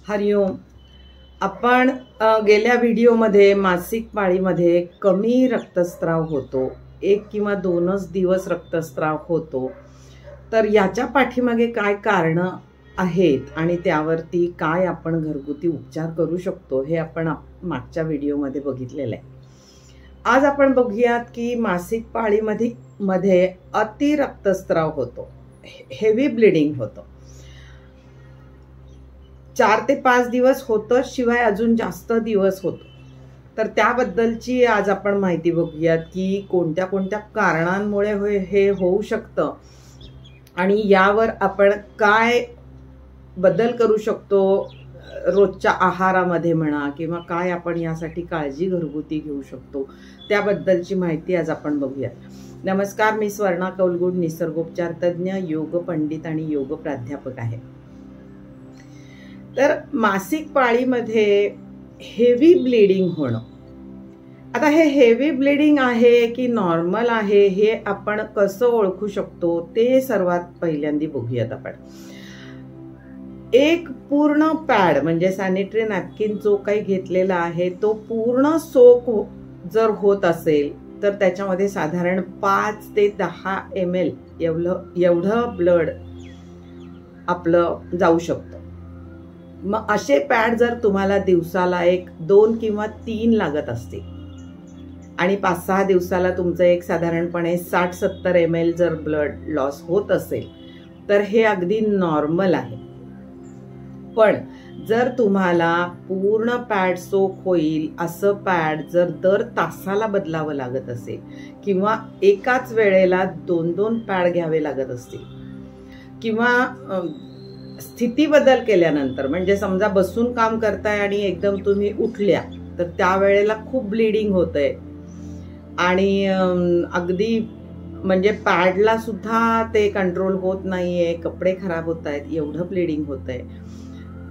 हरिओम. आपण गेल्या व्हिडिओमध्ये मासिक पाळीमध्ये कमी रक्तस्राव होतो, 1 किंवा 2च दिवस रक्तस्राव होतो, तर याच्या पाठीमागे काय कारणं आहेत आणि त्यावरती काय आपण घरगुती उपचार करू शकतो हे आपण मागच्या व्हिडिओमध्ये बघितलेलं आहे. आज आपण बघूयात की मासिक पाळीमध्ये अति रक्तस्राव होतो, हेवी ब्लिडिंग होतं. 4 ते 5 दिवस होतं, शिवाय अजून जास्त दिवस होतो. तर त्याबद्दलची आज आपण माहिती बघूयात की कोणत्या कोणत्या कारणांमुळे हे होऊ शकतं आणि यावर आपण काय बदल करू शकतो रोजच्या आहारामध्ये म्हणा, किंवा काय आपण यासाठी काळजी घरगुती घेऊ शकतो त्याबद्दलची माहिती आज आपण बघूया. नमस्कार, मी स्वर्णा कौलगुड, निसर्गोपचार तज्ञ, योग पंडित आणि योग प्राध्यापक आहे. तर मासिक पाळीमध्ये हेवी ब्लिडिंग होणं, आता हे हेवी ब्लिडिंग आहे की नॉर्मल आहे हे आपण कसं ओळखू शकतो ते सर्वात पहिल्यांदा बघूयात आपण. एक पूर्ण पॅड म्हणजे सॅनिटरी नॅपकिन जो काही घेतलेला आहे तो पूर्ण सोक जर होत असेल तर त्याच्यामध्ये साधारण 5 ते 10 ml एवढं ब्लड आपलं जाऊ शकतं. मग असे पॅड जर तुम्हाला दिवसाला 1, 2 किंवा 3 लागत असतील आणि 5-6 दिवसाला तुमचं एक साधारणपणे 60-70 ml जर ब्लड लॉस होत असेल तर हे अगदी नॉर्मल आहे. पण जर तुम्हाला पूर्ण पॅड सोक होईल असं पॅड जर दर तासाला बदलावं लागत असेल किंवा एकाच वेळेला 2-2 पॅड घ्यावे लागत असतील, किंवा स्थिती बदल केल्यानंतर म्हणजे समजा बसून काम करताय आणि एकदम तुम्ही उठल्या तर त्यावेळेला खूप ब्लिडिंग होतंय आणि अगदी म्हणजे पॅडला सुद्धा ते कंट्रोल होत नाहीये, कपडे खराब होत आहेत, एवढं ब्लिडिंग होतंय,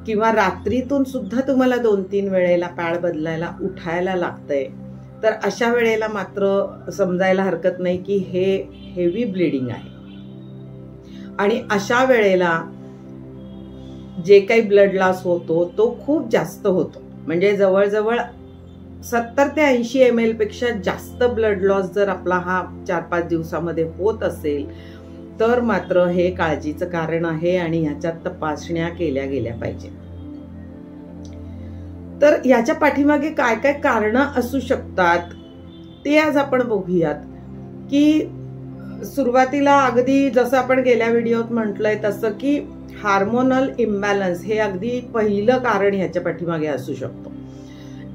किंवा रात्रीतून सुद्धा तुम्हाला 2-3 वेळेला पॅड बदलायला उठायला लागतंय, तर अशा वेळेला मात्र समजायला हरकत नाही की हे हेवी ब्लिडिंग आहे. आणि अशा वेळेला जे काही ब्लड लॉस होतो तो खूप जास्त होतो, म्हणजे जवळजवळ 70 ते 80 ml पेक्षा जास्त ब्लड लॉस जर आपला हा 4-5 दिवसामध्ये होत असेल तर मात्र हे काळजीचं कारण आहे आणि ह्याच्यात तपासण्या केल्या गेल्या पाहिजे. तर याच्या पाठीमागे काय काय कारणं असू शकतात ते आज आपण बघूयात. की सुरुवातीला अगदी जसं आपण गेल्या व्हिडिओत म्हटलंय तसं की हार्मोनल इम्बॅलन्स हे अगदी पहिलं कारण ह्याच्या पाठीमागे असू शकतो.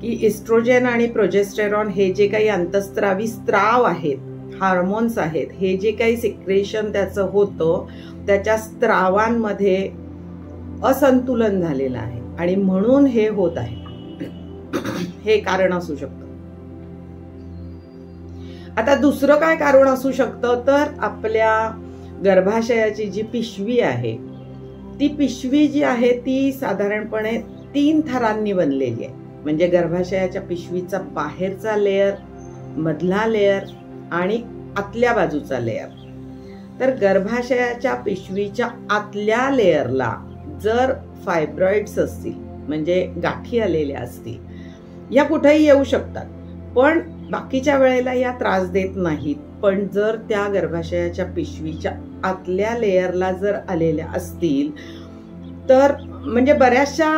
की इस्ट्रोजेन आणि प्रोजेस्टेरॉन हे जे काही अंतस्त्रावी स्त्राव आहेत, हार्मोन्स आहेत, हे जे काही सिक्रेशन त्याचं होतं त्याच्या स्त्रावांमध्ये असंतुलन झालेलं आहे आणि म्हणून हे होत आहे, हे कारण असू शकतं. आता दुसरं काय कारण असू शकतं तर आपल्या गर्भाशयाची जी पिशवी आहे ती पिशवी जी आहे ती साधारणपणे 3 थरांनी बनलेली आहे. म्हणजे गर्भाशयाच्या पिशवीचा बाहेरचा लेयर, मधला लेयर आणि आतल्या बाजूचा लेयर. तर गर्भाशयाच्या पिशवीच्या आतल्या लेयरला जर फायब्रॉइड्स असतील म्हणजे गाठी आलेल्या असतील, या कुठेही येऊ शकतात पण बाकीच्या वेळेला या त्रास देत नाहीत. पण जर त्या गर्भाशयाच्या पिशवीच्या आतल्या लेयरला जर आलेल्या असतील तर म्हणजे बऱ्याचशा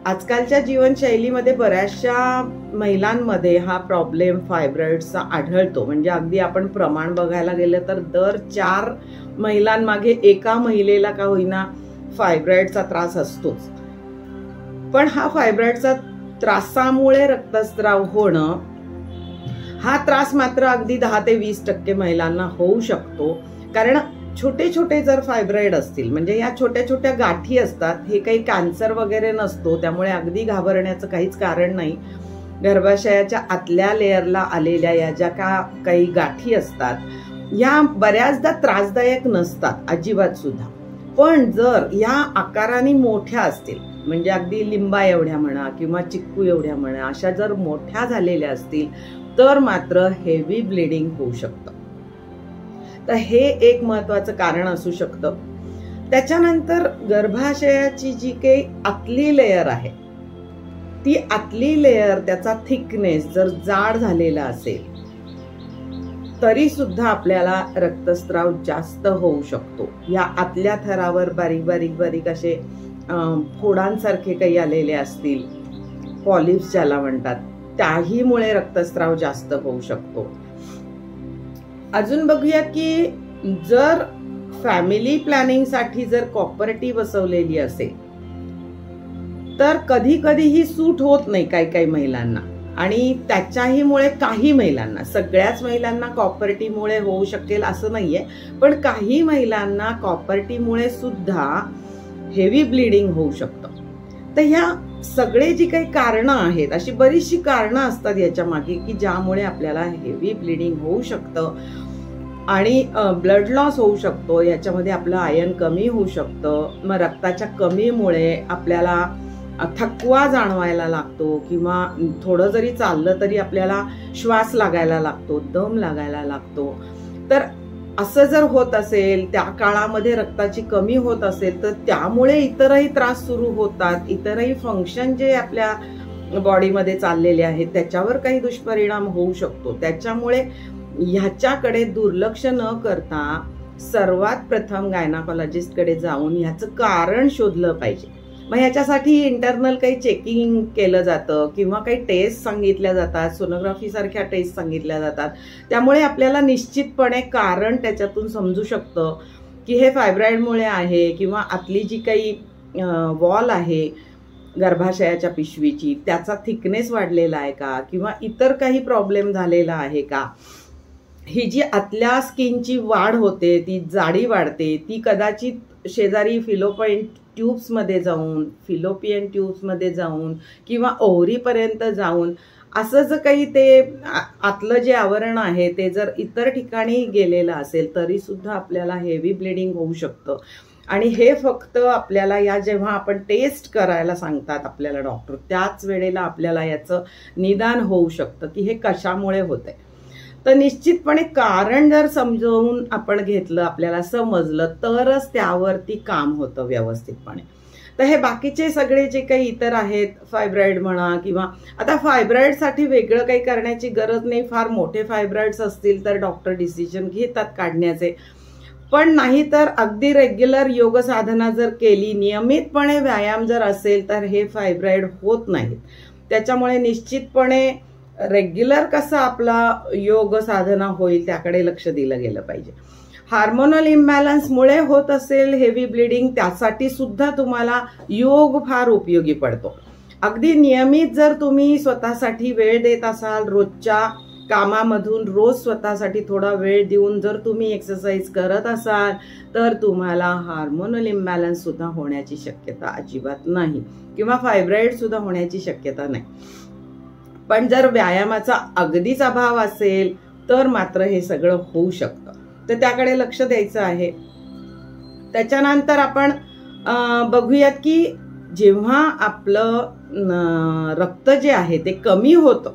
आजकालच्या जीवनशैलीमध्ये बऱ्याचशा महिलांमध्ये हा प्रॉब्लेम फायब्रॉइड्सचा आढळतो. म्हणजे अगदी आपण प्रमाण बघायला गेलं तर दर 4 महिलांमागे एका महिलेला का होईना फायब्रॉइडचा त्रास असतोच. पण हा फायब्रॉइडचा त्रासामुळे रक्तस्राव होणं हा त्रास मात्र अगदी 10 ते 20% महिलांना होऊ शकतो. कारण छोटे छोटे जर फायब्रॉइड असतील म्हणजे या छोट्या छोट्या गाठी असतात, हे काही कॅन्सर वगैरे नसतो, त्यामुळे अगदी घाबरण्याचं काहीच कारण नाही. गर्भाशयाच्या आतल्या लेयरला आलेल्या या ज्या काही गाठी असतात या बऱ्याचदा त्रासदायक नसतात अजिबात सुद्धा. पण जर या आकाराने मोठ्या असतील म्हणजे अगदी लिंबा एवढ्या म्हणा किंवा चिक्कू एवढ्या म्हणा, अशा जर मोठ्या झालेल्या असतील तर मात्र हेवी ब्लिडिंग होऊ शकतं. तर हे एक महत्वाचं कारण असू शकतं. त्याच्यानंतर गर्भाशयाची जी काही आतली लेयर आहे, ती आतली लेयर, त्याचा थिकनेस जर जाड झालेला असेल तरी सुद्धा आपल्याला रक्तस्राव जास्त होऊ शकतो. या आतल्या थरावर बारीक बारीक बारीक असे फोडांसारखे काही आलेले असतील, पॉलिप्स ज्याला म्हणतात, त्याहीमुळे रक्तस्राव जास्त होऊ शकतो. अजून बघूया की जर फॅमिली प्लॅनिंग साठी जर कॉपरेटिव्ह बसवलेली असेल तर कधी कधी ही सूट होत नाही काही महिलांना, आणि त्याच्याहीमुळे काही महिलांना, सगळ्याच महिलांना कॉपरेटिव्हमुळे होऊ शकेल असं नाहीये, पण काही महिलांना कॉपरेटिव्हमुळे सुद्धा हेवी ब्लिडिंग होऊ शकतं. तर ह्या सगळे जी काही कारणं आहेत, अशी बरीचशी कारणं असतात याच्या मागे की ज्यामुळे आपल्याला हेवी ब्लिडिंग होऊ शकतं आणि ब्लड लॉस होऊ शकतो. याच्यामध्ये आपलं आयर्न कमी होऊ शकतं. मग रक्ताच्या कमीमुळे आपल्याला थकवा जाणवायला लागतो, किंवा थोडं जरी चाललं तरी आपल्याला श्वास लागायला लागतो, दम लागायला लागतो. तर असं जर होत असेल, त्या काळामध्ये रक्ताची कमी होत असेल, तर त्यामुळे इतरही त्रास सुरू होतात. इतरही फंक्शन जे आपल्या बॉडीमध्ये चाललेले आहेत त्याच्यावर काही दुष्परिणाम होऊ शकतो. त्याच्यामुळे ह्याच्याकडे दुर्लक्ष न करता सर्वात प्रथम गायनाकॉलॉजिस्टकडे जाऊन ह्याचं कारण शोधलं पाहिजे. मग ह्याच्यासाठी इंटरनल काही चेकिंग केलं जातं किंवा काही टेस्ट सांगितल्या जातात, सोनोग्राफी सारख्या टेस्ट सांगितल्या जातात. त्यामुळे आपल्याला निश्चितपणे कारण त्याच्यातून समजू शकतं की हे फायब्रॉइडमुळे आहे, किंवा आतली जी काही वॉल आहे गर्भाशयाच्या पिशवीची त्याचा थिकनेस वाढलेला आहे का, किंवा इतर काही प्रॉब्लेम झालेला आहे का. ही जी आतल्या स्किनची वाढ होते, ती जाडी वाढते, ती कदाचित शेजारी फिलोपियन ट्यूब्समध्ये जाऊन किंवा ओव्हरीपर्यंत जाऊन असं जर काही ते आतलं जे आवरण आहे ते जर इतर ठिकाणी गेलेलं असेल तरी सुद्धा आपल्याला हेवी ब्लिडिंग होऊ शकतं. आणि हे फक्त आपल्याला या जेव्हा आपण टेस्ट करायला सांगतात आपल्याला डॉक्टर, त्याच वेळेला आपल्याला याचं निदान होऊ शकतं की हे कशामुळे होतंय. तर निश्चितपणे कारण जर समजावून आपण घेतलं, आपल्याला समजलं, तरच त्यावरती काम होतं व्यवस्थितपणे. तर हे बाकीचे सगळे जे काही इतर आहेत, फायब्रॉइड म्हणा, किंवा आता फायब्रॉइडसाठी वेगळं काही करण्याची गरज नाही. फार मोठे फायब्रॉइड्स असतील तर डॉक्टर डिसिजन घेतात काढण्याचे, पण नाही तर अगदी रेग्युलर योग साधना जर केली, नियमितपणे व्यायाम जर असेल तर हे फायब्रॉइड होत नाहीत. त्याच्यामुळे निश्चितपणे रेग्युलर कसा आपला योग साधना होईल त्याकडे लक्ष दिलं गेलं पाहिजे. हार्मोनल इम्बॅलन्समुळे होत असेल हेवी ब्लिडिंग, त्यासाठी सुद्धा तुम्हाला योग फार उपयोगी पडतो. अगदी नियमित जर तुम्ही स्वतःसाठी वेळ देत असाल, रोजच्या कामामधून रोज स्वतःसाठी थोडा वेळ देऊन जर तुम्ही एक्सरसाइज करत असाल तर तुम्हाला हार्मोनल इम्बॅलन्स सुद्धा होण्याची शक्यता अजिबात नाही, किंवा फायब्रॉइड सुद्धा होण्याची शक्यता नाही. पण जर व्यायामाचा अगदीच अभाव असेल तर मात्र हे सगळं होऊ शकतं. तर त्याकडे लक्ष द्यायचं आहे. त्याच्यानंतर आपण बघूयात की जेव्हा आपलं रक्त जे आहे ते कमी होतं,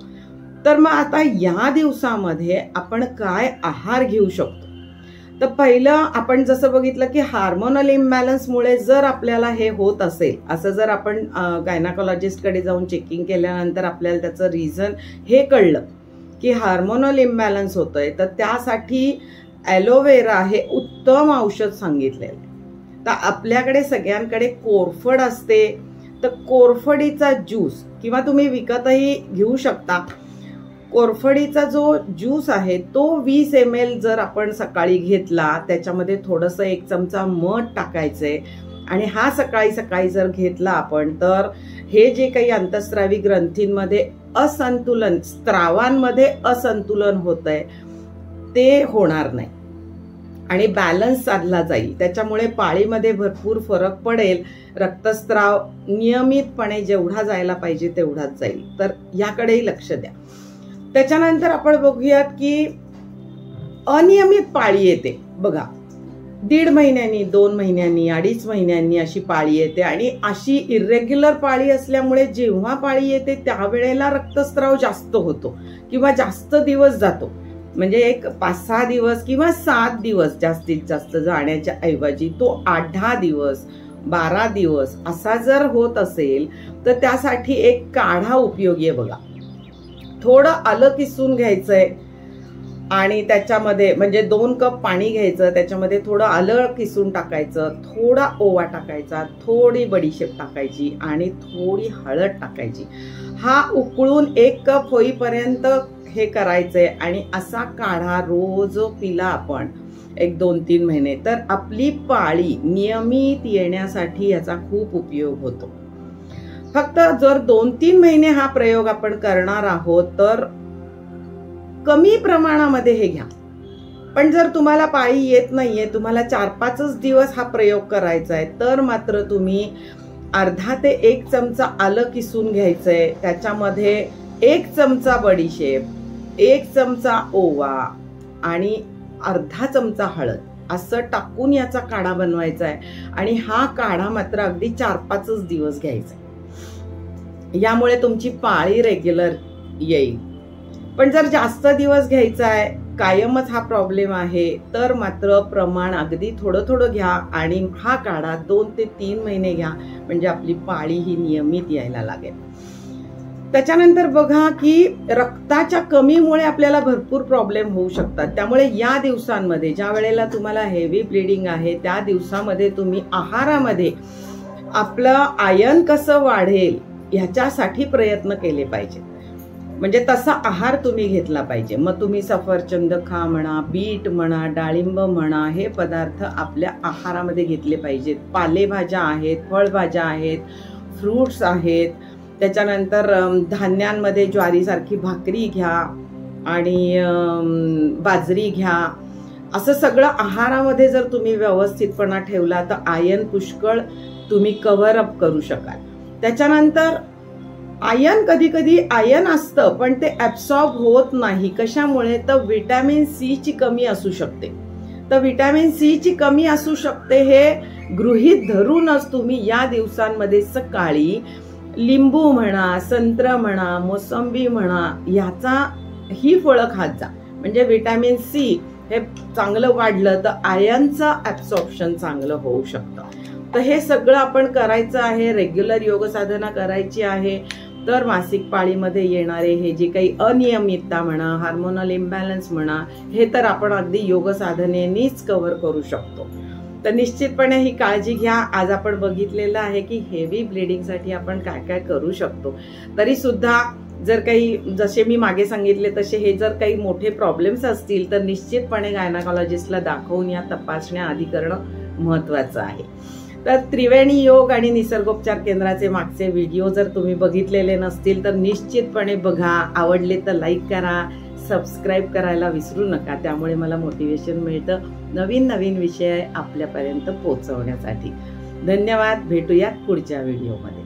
तर मग आता या दिवसामध्ये आपण काय आहार घेऊ शकतो. तर पहिलं आपण जसं बघितलं की हार्मोनल इम्बॅलन्समुळे जर आपल्याला हे होत असेल, असं जर आपण गायनाकॉलॉजिस्टकडे जाऊन चेकिंग केल्यानंतर आपल्याला त्याचं रिझन हे कळलं की हार्मोनल इम्बॅलन्स होतंय, तर त्यासाठी ॲलोवेरा हे उत्तम औषध सांगितलेलं. तर आपल्याकडे सगळ्यांकडे कोरफड असते, तर कोरफडीचा ज्यूस किंवा तुम्ही विकतही घेऊ शकता. कोरफडीचा जो ज्यूस आहे तो 20 ml जर आपण सकाळी घेतला, त्याच्यामध्ये थोडंसं 1 चमचा मध टाकायचंय आणि हा सकाळी सकाळी जर घेतला आपण, तर हे जे काही अंतःस्रावी ग्रंथींमध्ये असंतुलन, स्त्रावांमध्ये असंतुलन होतंय ते होणार नाही आणि बॅलन्स साधला जाईल. त्याच्यामुळे पाळीमध्ये भरपूर फरक पडेल. रक्तस्राव नियमितपणे जेवढा जायला पाहिजे तेवढाच जाईल. तर याकडेही लक्ष द्या. त्याच्यानंतर आपण बघूयात की अनियमित पाळी येते बघा. 1.5 महिन्यांनी, 2 महिन्यांनी, 2.5 महिन्यांनी अशी पाळी येते, आणि अशी इरेग्युलर पाळी असल्यामुळे जेव्हा पाळी येते त्यावेळेला रक्तस्राव जास्त होतो किंवा जास्त दिवस जातो. म्हणजे एक 5-6 दिवस किंवा 7 दिवस जास्तीत जास्त जाण्याच्या ऐवजी तो 8-10 दिवस 12 दिवस असा जर होत असेल तर त्यासाठी एक काढा उपयोगी आहे बघा. थोडं आलं किसून घ्यायचंय आणि त्याच्यामध्ये म्हणजे 2 कप पाणी घ्यायचं, त्याच्यामध्ये थोडं आलं किसून टाकायचं, थोडा ओवा टाकायचा, थोडी बडीशेप टाकायची आणि थोडी हळद टाकायची. हा उकळून 1 कप होईपर्यंत हे करायचंय आणि असा काढा रोज पिला आपण एक 2-3 महिने तर आपली पाळी नियमित येण्यासाठी याचा खूप उपयोग होतो. फक्त जर 2-3 महिने हा प्रयोग आपण करणार आहोत तर कमी प्रमाणामध्ये हे घ्या. पण जर तुम्हाला पाळी येत नाहीये, तुम्हाला 4-5 दिवस हा प्रयोग करायचा आहे तर मात्र तुम्ही अर्धा ते 1 चमचा आलं किसून घ्यायचंय, त्याच्यामध्ये 1 चमचा बडीशेप, 1 चमचा ओवा आणि अर्धा चमचा हळद असं टाकून याचा काढा बनवायचा आहे आणि हा काढा मात्र अगदी 4-5 दिवस घ्यायचा. यामुळे तुमची पाळी रेग्युलर येईल. पण जर जास्त दिवस घ्यायचा आहे, कायमच हा प्रॉब्लेम आहे तर मात्र प्रमाण अगदी थोडं थोडं घ्या आणि हा काढा 2 ते 3 महिने घ्या म्हणजे आपली पाळी ही नियमित यायला लागेल. त्याच्यानंतर बघा की रक्ताच्या कमीमुळे आपल्याला भरपूर प्रॉब्लेम होऊ शकतात. त्यामुळे या दिवसांमध्ये ज्या वेळेला तुम्हाला हेवी ब्लिडिंग आहे त्या दिवसामध्ये तुम्ही आहारामध्ये आपलं आयर्न कसं वाढेल ह्याच्यासाठी प्रयत्न केले पाहिजे. म्हणजे तसा आहार तुम्ही घेतला पाहिजे. मग तुम्ही सफरचंद खा म्हणा, बीट म्हणा, डाळिंब म्हणा, हे पदार्थ आपल्या आहारामध्ये घेतले पाहिजेत. पालेभाज्या आहेत, फळभाज्या आहेत, फ्रूट्स आहेत. त्याच्यानंतर धान्यांमध्ये ज्वारीसारखी भाकरी घ्या आणि बाजरी घ्या. असं सगळं आहारामध्ये जर तुम्ही व्यवस्थितपणा ठेवला तर आयर्न पुष्कळ तुम्ही कव्हर अप करू शकाल. त्याच्यानंतर आयर्न कधी कधी आयर्न असतं पण ते ऍब्सॉर्ब होत नाही. कशामुळे? तर व्हिटॅमिन सी ची कमी असू शकते. तर व्हिटॅमिन सी ची कमी असू शकते हे गृहीत धरूनच तुम्ही या दिवसांमध्ये सकाळी लिंबू म्हणा, संत्र म्हणा, मोसंबी म्हणा याचा ही फळं खात जा. म्हणजे व्हिटॅमिन सी हे चांगलं वाढलं तर आयर्नचं ऍब्सॉर्प्शन चांगलं होऊ शकतं. तर हे सगळं आपण करायचं आहे. रेग्युलर योग साधना करायची आहे. तर मासिक पाळीमध्ये येणारे हे जे काही अनियमितता म्हणा, हार्मोनल इम्बॅलन्स म्हणा, हे तर आपण अगदी योग साधनेनेच कव्हर करू शकतो. तर निश्चितपणे ही काळजी घ्या. आज आपण बघितलेलं आहे की हेवी ब्लिडिंगसाठी आपण काय काय करू शकतो. तरी सुद्धा जर काही जसे मी मागे सांगितले तसे हे जर काही मोठे प्रॉब्लेम्स असतील तर निश्चितपणे गायनाकॉलॉजिस्टला दाखवून या तपासण्या आधी करणं महत्वाचं आहे. तर त्रिवेणी योग आणि निसर्गोपचार केंद्राचे मागचे व्हिडिओ जर तुम्ही बघितलेले नसतील तर निश्चितपणे बघा. आवडले तर लाईक करा, सबस्क्राईब करायला विसरू नका. त्यामुळे मला मोटिवेशन मिळतं नवीन नवीन विषय आपल्यापर्यंत पोहोचवण्यासाठी. धन्यवाद. भेटूयात पुढच्या व्हिडिओमध्ये.